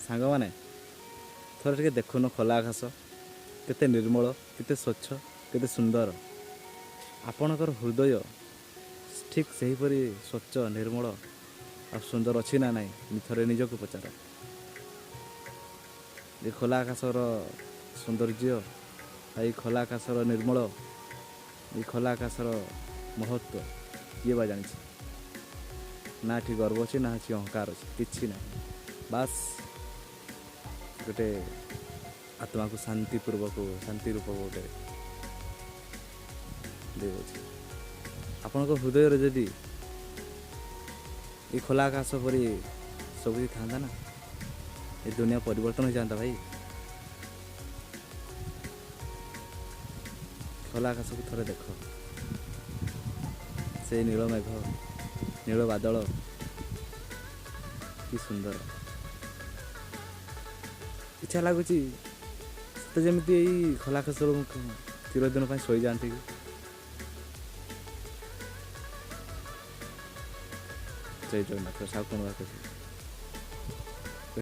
ସାଙ୍ଗମାନେ ଥରେ ଟିକେ ଦେଖୁନ ଖୋଲା ଆକାଶ କେତେ ନିର୍ମଳ, କେତେ ସ୍ୱଚ୍ଛ, କେତେ ସୁନ୍ଦର। ଆପଣଙ୍କର ହୃଦୟ ଠିକ୍ ସେହିପରି ସ୍ୱଚ୍ଛ, ନିର୍ମଳ ଆଉ ସୁନ୍ଦର ଅଛି ନା ନାହିଁ, ଥରେ ନିଜକୁ ପଚାର। ଏ ଖୋଲା ଆକାଶର ସୌନ୍ଦର୍ଯ୍ୟ, ଏଇ ଖୋଲା ଆକାଶର ନିର୍ମଳ, ଏଇ ଖୋଲା ଆକାଶର ମହତ୍ଵ କିଏ ବା ଜାଣିଛି? ନା ଏଠି ଗର୍ବ ଅଛି, ନା ଏଠି ଅହଙ୍କାର ଅଛି, କିଛି ନାହିଁ। ବାସ୍ ଗୋଟେ ଆତ୍ମାକୁ ଶାନ୍ତି ରୂପ ଗୋଟେ ଦେଉଅଛି। ଆପଣଙ୍କ ହୃଦୟରେ ଯଦି ଏ ଖୋଲା ଆକାଶ ପରି ସବୁ ଥାନ୍ତା ନା, ଏ ଦୁନିଆ ପରିବର୍ତ୍ତନ ହେଇଯାଆନ୍ତା ଭାଇ। ଖୋଲା ଆକାଶକୁ ଥରେ ଦେଖ, ସେଇ ନୀଳ ମେଘ, ନୀଳ ବାଦଳ, କି ସୁନ୍ଦର। ଇଚ୍ଛା ଲାଗୁଛି ସତେ ଯେମିତି ଏଇ ଖୋଲା ଆକାଶରେ ମୁଁ ଚିରଦିନ ପାଇଁ ଶୋଇଯାଆନ୍ତି କି। ଜୟ ଜଗନ୍ନାଥ। ସାଉ କ'ଣ